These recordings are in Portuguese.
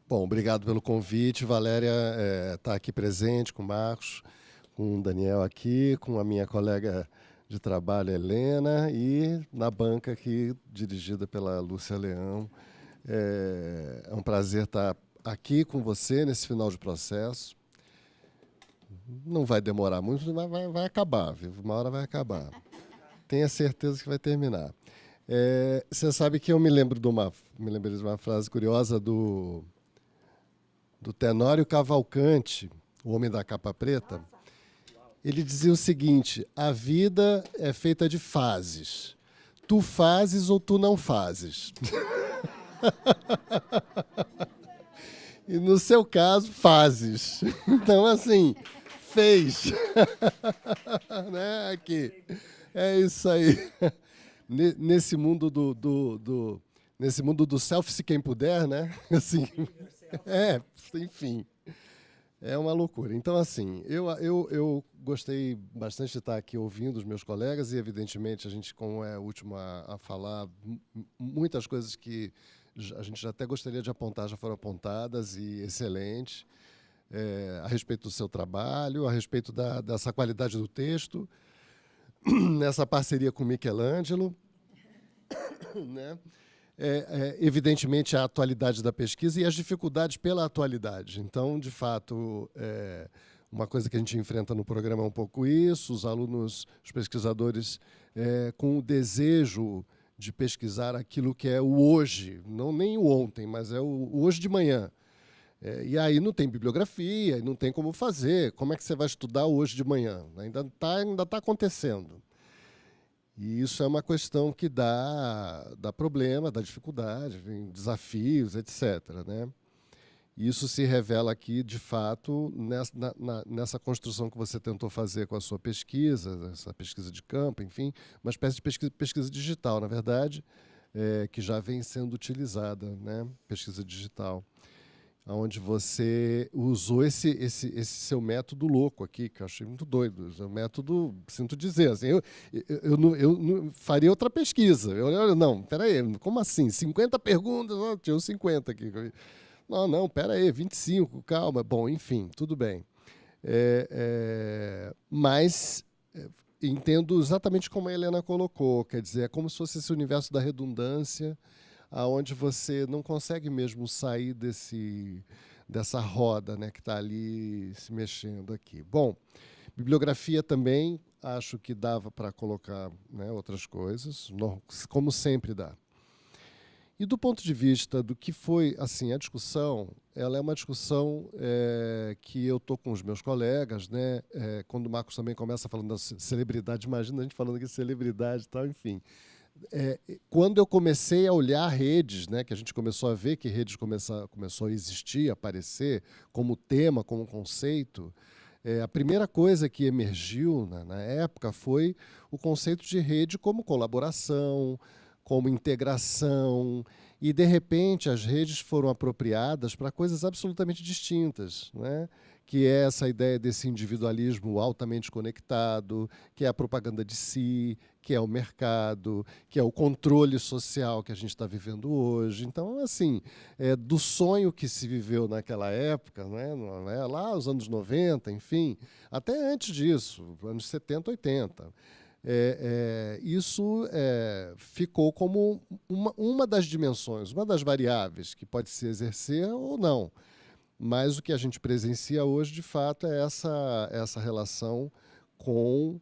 Bom, obrigado pelo convite. Valéria está aqui presente com o Marcos, com o Daniel aqui, com a minha colega de trabalho, Helena, e na banca aqui, dirigida pela Lúcia Leão. É um prazer estar aqui com você nesse final de processo. Não vai demorar muito, mas vai acabar, viu? Uma hora vai acabar. Tenha certeza que vai terminar. Você sabe que eu me lembrei de uma frase curiosa do Tenório Cavalcanti, o homem da capa preta. Ele dizia o seguinte: a vida é feita de fases. Tu fazes ou tu não fazes. E no seu caso, fazes. Então, assim, fez. Né? Aqui. É isso aí. Nesse mundo nesse mundo do self-se quem puder, né? Assim, enfim. É uma loucura. Então, assim, eu gostei bastante de estar aqui ouvindo os meus colegas e, evidentemente, a gente, como é o último a falar, muitas coisas que a gente já até gostaria de apontar já foram apontadas e excelente, a respeito do seu trabalho, a respeito dessa qualidade do texto, nessa parceria com Michelangelo, né? Evidentemente, a atualidade da pesquisa e as dificuldades pela atualidade. Então, de fato, uma coisa que a gente enfrenta no programa é um pouco isso, os alunos, os pesquisadores, com o desejo de pesquisar aquilo que é o hoje, não nem o ontem, mas é o hoje de manhã. E aí não tem bibliografia, não tem como fazer. Como é que você vai estudar hoje de manhã? Ainda tá acontecendo. E isso é uma questão que dá problema, dá dificuldade, desafios, etc. Né? E isso se revela aqui, de fato, nessa construção que você tentou fazer com a sua pesquisa, essa pesquisa de campo, enfim, uma espécie de pesquisa digital, na verdade, que já vem sendo utilizada, né? Pesquisa digital, onde você usou esse seu método louco aqui, que eu achei muito doido. É um método, sinto dizer, assim, eu não faria outra pesquisa. Não, peraí, como assim? 50 perguntas? Oh, tinha uns 50 aqui. Não, peraí, 25, calma. Bom, enfim, tudo bem. Mas entendo exatamente como a Helena colocou, quer dizer, é como se fosse esse universo da redundância, aonde você não consegue mesmo sair dessa roda, né, que está ali se mexendo aqui. Bom, bibliografia também, acho que dava para colocar, né, outras coisas, como sempre dá. E do ponto de vista do que foi assim a discussão, ela é uma discussão que eu estou com os meus colegas, né? Quando o Marcos também começa falando da celebridade, imagina a gente falando aqui de celebridade e tal, enfim. Quando eu comecei a olhar redes, né, que a gente começou a ver que redes começou a existir, a aparecer como tema, como conceito, a primeira coisa que emergiu na época foi o conceito de rede como colaboração, como integração, e, de repente, as redes foram apropriadas para coisas absolutamente distintas, né? Que é essa ideia desse individualismo altamente conectado, que é a propaganda de si, que é o mercado, que é o controle social que a gente está vivendo hoje. Então, assim, do sonho que se viveu naquela época, né? Lá nos anos 90, enfim, até antes disso, anos 70, 80, isso ficou como uma das dimensões, uma das variáveis que pode se exercer ou não. Mas o que a gente presencia hoje, de fato, é essa relação com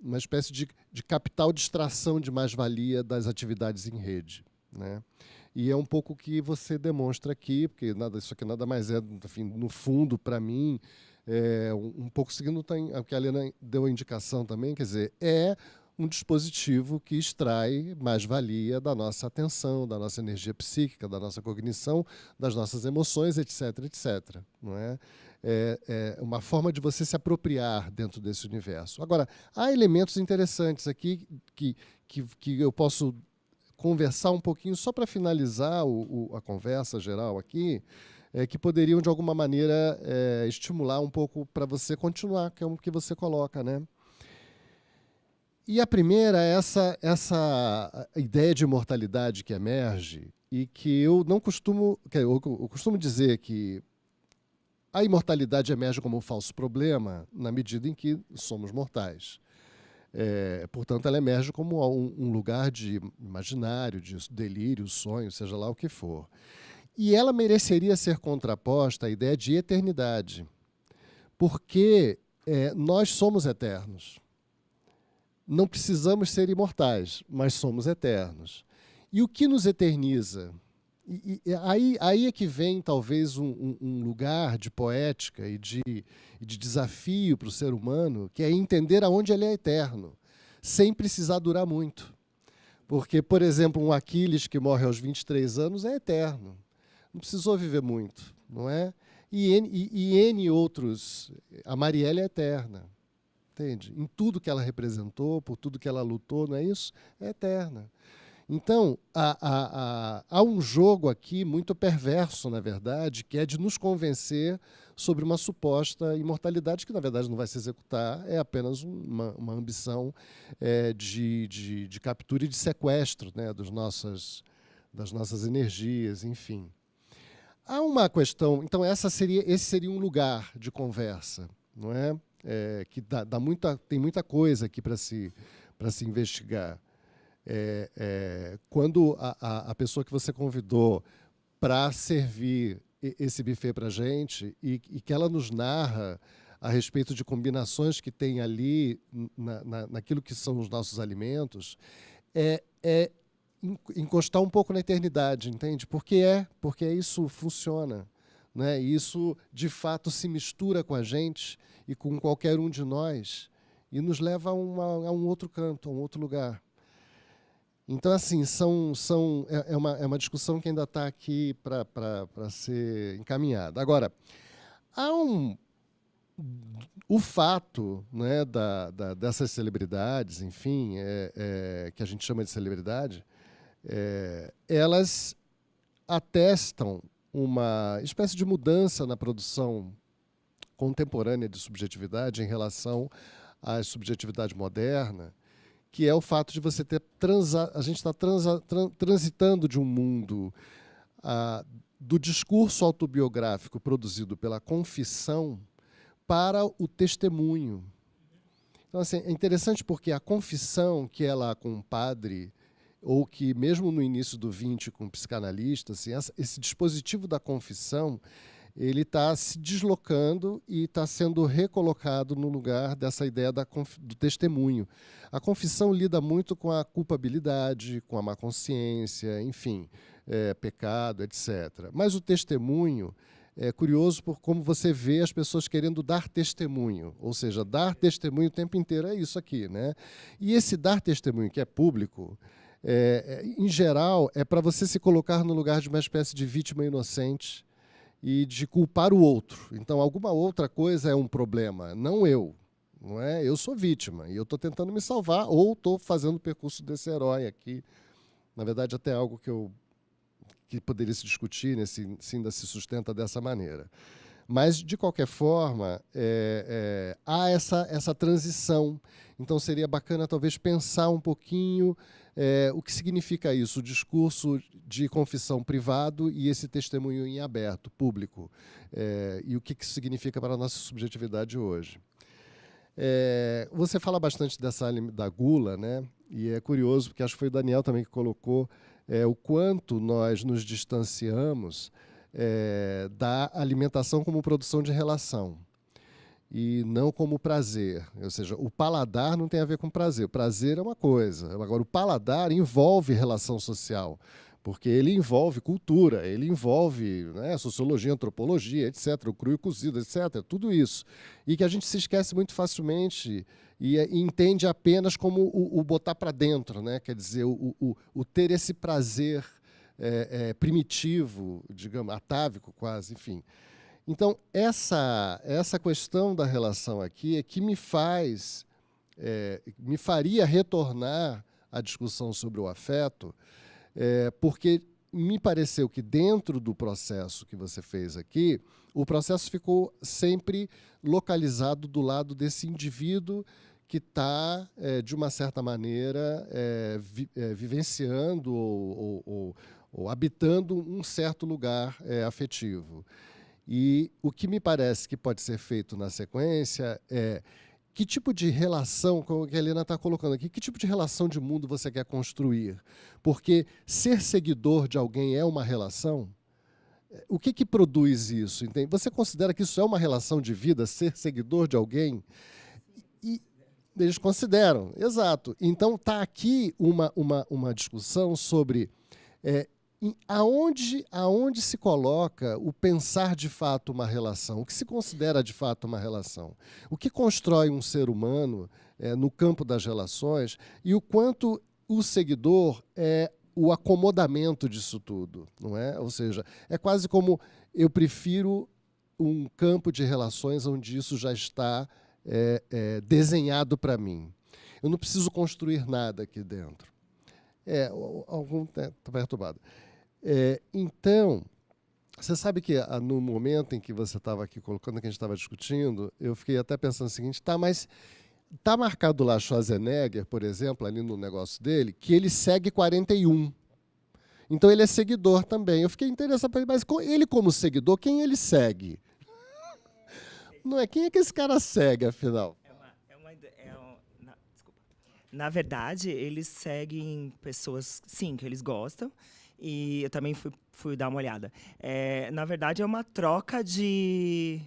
uma espécie de capital de extração de mais-valia das atividades em rede, né? E é um pouco o que você demonstra aqui, porque isso aqui nada mais enfim, no fundo, para mim, um pouco seguindo o que a Helena deu a indicação também, quer dizer, é um dispositivo que extrai mais-valia da nossa atenção, da nossa energia psíquica, da nossa cognição, das nossas emoções, etc., etc. Não é? É uma forma de você se apropriar dentro desse universo. Agora, há elementos interessantes aqui que eu posso conversar um pouquinho, só para finalizar a conversa geral aqui, que poderiam, de alguma maneira, estimular um pouco para você continuar, que é o que você coloca, né? E a primeira é essa ideia de imortalidade que emerge e que eu não costumo... Eu costumo dizer que a imortalidade emerge como um falso problema na medida em que somos mortais. Portanto, ela emerge como um lugar de imaginário, de delírio, sonho, seja lá o que for. E ela mereceria ser contraposta à ideia de eternidade, porque nós somos eternos. Não precisamos ser imortais, mas somos eternos. E o que nos eterniza? Aí é que vem, talvez, um lugar de poética e de desafio para o ser humano, que é entender aonde ele é eterno, sem precisar durar muito. Porque, por exemplo, um Aquiles que morre aos 23 anos é eterno. Não precisou viver muito, não é? E N outros. A Marielle é eterna. Entende? Em tudo que ela representou, por tudo que ela lutou, não é isso? É eterna. Então, há um jogo aqui muito perverso, na verdade, que é de nos convencer sobre uma suposta imortalidade que, na verdade, não vai se executar, é apenas uma ambição de captura e de sequestro, né, das nossas energias, enfim. Há uma questão... Então, esse seria um lugar de conversa, não é? Que tem muita coisa aqui para se investigar. Quando a pessoa que você convidou para servir esse buffet para a gente e que ela nos narra a respeito de combinações que tem ali naquilo que são os nossos alimentos, encostar um pouco na eternidade, entende? Porque isso funciona, né? E isso, de fato, se mistura com a gente e com qualquer um de nós e nos leva a um outro canto, a um outro lugar. Então, assim, é uma discussão que ainda está aqui para ser encaminhada. Agora, há o fato, né, dessas celebridades, enfim, que a gente chama de celebridade, elas atestam uma espécie de mudança na produção contemporânea de subjetividade em relação à subjetividade moderna, que é o fato de você ter a gente está transitando de um mundo do discurso autobiográfico produzido pela confissão para o testemunho. Então, assim, é interessante porque a confissão, que é lá com um padre, ou que mesmo no início do 20 com um psicanalista, assim, esse dispositivo da confissão, ele está se deslocando e está sendo recolocado no lugar dessa ideia do testemunho. A confissão lida muito com a culpabilidade, com a má consciência, enfim, pecado, etc. Mas o testemunho é curioso por como você vê as pessoas querendo dar testemunho, ou seja, dar testemunho o tempo inteiro é isso aqui, né? E esse dar testemunho que é público, em geral, é para você se colocar no lugar de uma espécie de vítima inocente e de culpar o outro. Então, alguma outra coisa é um problema, não eu. Não é? Eu sou vítima e eu estou tentando me salvar ou estou fazendo o percurso desse herói aqui. Na verdade, até algo que poderia se discutir, né, se ainda se sustenta dessa maneira. Mas, de qualquer forma, há essa transição. Então, seria bacana, talvez, pensar um pouquinho o que significa isso, o discurso de confissão privado e esse testemunho em aberto, público, e o que isso significa para a nossa subjetividade hoje. Você fala bastante da gula, né? E é curioso, porque acho que foi o Daniel também que colocou o quanto nós nos distanciamos da alimentação como produção de relação e não como prazer. Ou seja, o paladar não tem a ver com prazer. O prazer é uma coisa. Agora, o paladar envolve relação social, porque ele envolve cultura, ele envolve, né, sociologia, antropologia, etc., o cru e cozido, etc., tudo isso. E que a gente se esquece muito facilmente e entende apenas como o botar para dentro, né? Quer dizer, o ter esse prazer primitivo, digamos, atávico quase, enfim. Então, essa questão da relação aqui é que me faria retornar à discussão sobre o afeto, porque me pareceu que dentro do processo que você fez aqui, o processo ficou sempre localizado do lado desse indivíduo que está, de uma certa maneira, vivenciando ou habitando um certo lugar afetivo. E o que me parece que pode ser feito na sequência é que tipo de relação, como a Helena está colocando aqui, que tipo de relação de mundo você quer construir? Porque ser seguidor de alguém é uma relação? O que produz isso? Entende? Você considera que isso é uma relação de vida, ser seguidor de alguém? E eles consideram, exato. Então, está aqui uma discussão sobre aonde se coloca o pensar de fato uma relação, o que se considera de fato uma relação, o que constrói um ser humano no campo das relações e o quanto o seguidor é o acomodamento disso tudo, não é? Ou seja, é quase como eu prefiro um campo de relações onde isso já está desenhado para mim. Eu não preciso construir nada aqui dentro. Algum está perturbado. Então, você sabe que no momento em que você estava aqui colocando, que a gente estava discutindo, eu fiquei até pensando o seguinte, mas está marcado lá Schwarzenegger, por exemplo, ali no negócio dele, que ele segue 41. Então ele é seguidor também. Eu fiquei interessado, mas ele como seguidor, quem ele segue? Não é? Quem é que esse cara segue, afinal? Desculpa. Na verdade, eles seguem pessoas, sim, que eles gostam. E eu também fui dar uma olhada. Na verdade, é uma troca de...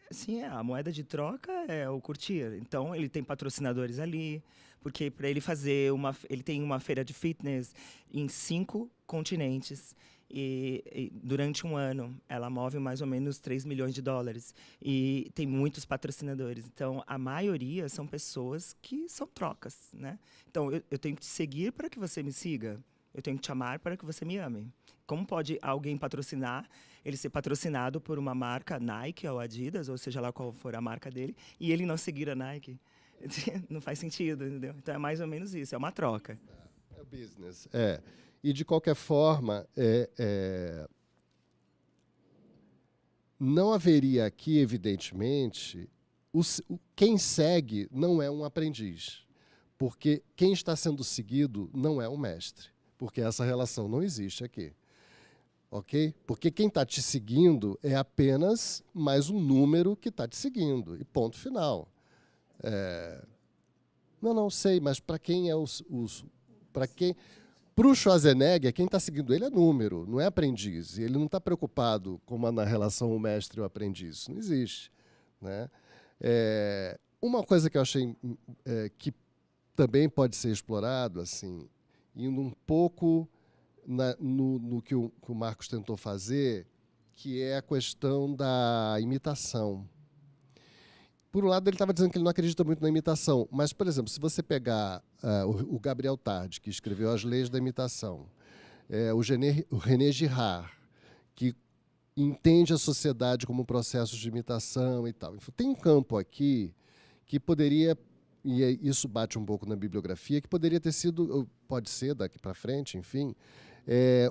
Sim, a moeda de troca é o curtir. Então, ele tem patrocinadores ali, porque para ele fazer ele tem uma feira de fitness em 5 continentes. E durante um ano, ela move mais ou menos 3 milhões de dólares. E tem muitos patrocinadores. Então, a maioria são pessoas que são trocas, né? Então, eu tenho que te seguir para que você me siga. Eu tenho que te amar para que você me ame. Como pode alguém patrocinar, ele ser patrocinado por uma marca, Nike ou Adidas, ou seja lá qual for a marca dele, e ele não seguir a Nike? Não faz sentido, entendeu? Então é mais ou menos isso, é uma troca. É o business. E, de qualquer forma, não haveria aqui, evidentemente, quem segue não é um aprendiz, porque quem está sendo seguido não é um mestre, porque essa relação não existe aqui. Ok? Porque quem está te seguindo é apenas mais um número que está te seguindo, e ponto final. Não sei, mas para quem é para o Schwarzenegger, quem está seguindo ele é número, não é aprendiz. Ele não está preocupado como na relação o mestre e o aprendiz. Isso não existe. Né? Uma coisa que eu achei que também pode ser explorado, assim, indo um pouco no que o Marcos tentou fazer, que é a questão da imitação. Por um lado, ele estava dizendo que ele não acredita muito na imitação, mas, por exemplo, se você pegar o Gabriel Tarde, que escreveu As Leis da Imitação, o René Girard, que entende a sociedade como processos de imitação e tal. Tem um campo aqui que poderia, e isso bate um pouco na bibliografia, que poderia ter sido, pode ser daqui para frente, enfim,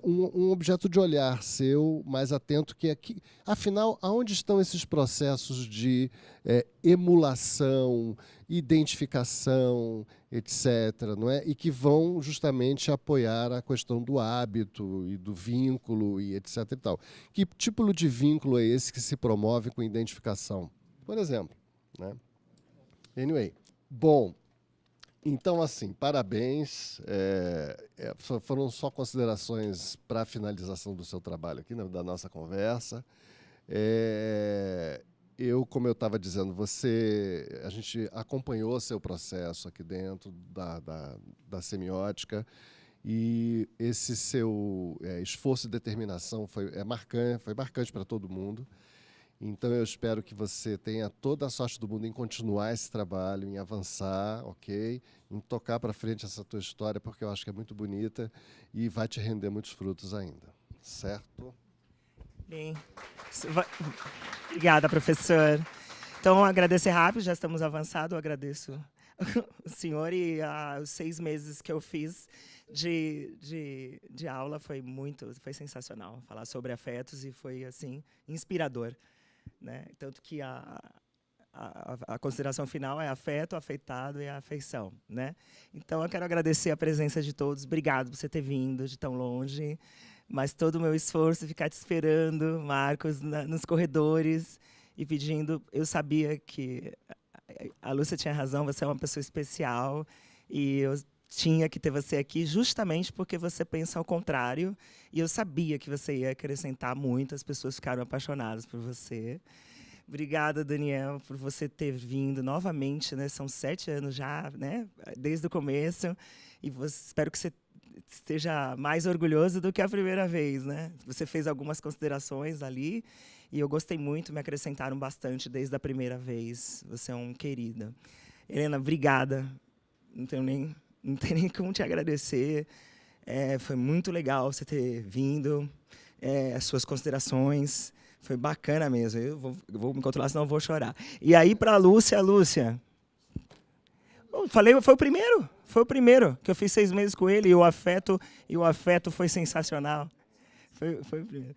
um objeto de olhar seu mais atento, que aqui, afinal, aonde estão esses processos de emulação, identificação, etc., não é? E que vão justamente apoiar a questão do hábito e do vínculo e etc. e tal. Que tipo de vínculo é esse que se promove com identificação? Por exemplo. Né? Anyway, bom, então, assim, parabéns. Foram só considerações para a finalização do seu trabalho aqui, né, da nossa conversa. Como eu estava dizendo, a gente acompanhou seu processo aqui dentro da semiótica, e esse seu esforço e determinação foi marcante para todo mundo. Então, eu espero que você tenha toda a sorte do mundo em continuar esse trabalho, em avançar, ok? Em tocar para frente essa tua história, porque eu acho que é muito bonita e vai te render muitos frutos ainda. Certo? Bem, obrigada, professor. Então, agradecer rápido, já estamos avançados. Eu agradeço o senhor e os 6 meses que eu fiz de aula foi sensacional. Falar sobre afetos e foi, assim, inspirador. Né? Tanto que a consideração final é afeto, afetado e afeição, né? Então, eu quero agradecer a presença de todos. Obrigado por você ter vindo de tão longe. Mas todo o meu esforço ficar te esperando, Marcos, nos corredores e pedindo. Eu sabia que a Lúcia tinha razão, você é uma pessoa especial e eu tinha que ter você aqui justamente porque você pensa ao contrário e eu sabia que você ia acrescentar muito, as pessoas ficaram apaixonadas por você. Obrigada, Daniel, por você ter vindo novamente, né? São 7 anos já, né? Desde o começo, e espero que você esteja mais orgulhoso do que a primeira vez, né? Você fez algumas considerações ali e eu gostei muito, me acrescentaram bastante desde a primeira vez. Você é um querida. Helena, obrigada. Não tenho nem como te agradecer. Foi muito legal você ter vindo, as suas considerações. Foi bacana mesmo. Eu vou me controlar, senão eu vou chorar. E aí, para a Lúcia, falei, foi o primeiro que eu fiz 6 meses com ele e o afeto foi sensacional. Foi o primeiro.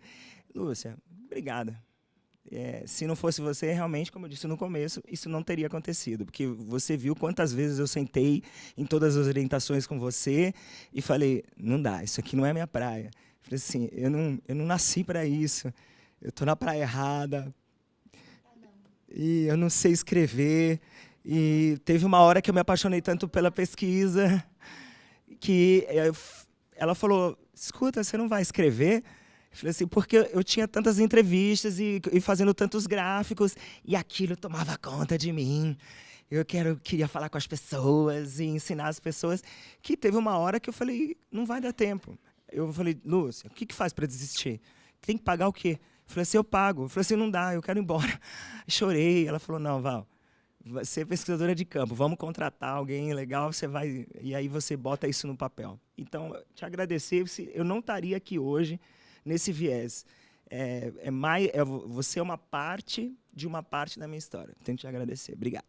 Lúcia, obrigada. Se não fosse você, realmente, como eu disse no começo, isso não teria acontecido, porque você viu quantas vezes eu sentei em todas as orientações com você e falei, não dá, isso aqui não é minha praia. Falei assim, eu não nasci para isso. Eu estou na praia errada. E eu não sei escrever. E teve uma hora que eu me apaixonei tanto pela pesquisa que ela falou, escuta, você não vai escrever? Eu falei assim, porque eu tinha tantas entrevistas e fazendo tantos gráficos e aquilo tomava conta de mim. Eu queria falar com as pessoas e ensinar as pessoas, que teve uma hora que eu falei, não vai dar tempo. Eu falei, Lúcia, o que faz para desistir? Tem que pagar o quê? Eu falei assim, eu pago. Eu falei assim, não dá, eu quero ir embora. Chorei. Ela falou, não, Val, você é pesquisadora de campo, vamos contratar alguém legal, você vai, e aí você bota isso no papel. Então, te agradecer, eu não estaria aqui hoje nesse viés. Você é uma parte de uma parte da minha história. Tenho que te agradecer. Obrigado.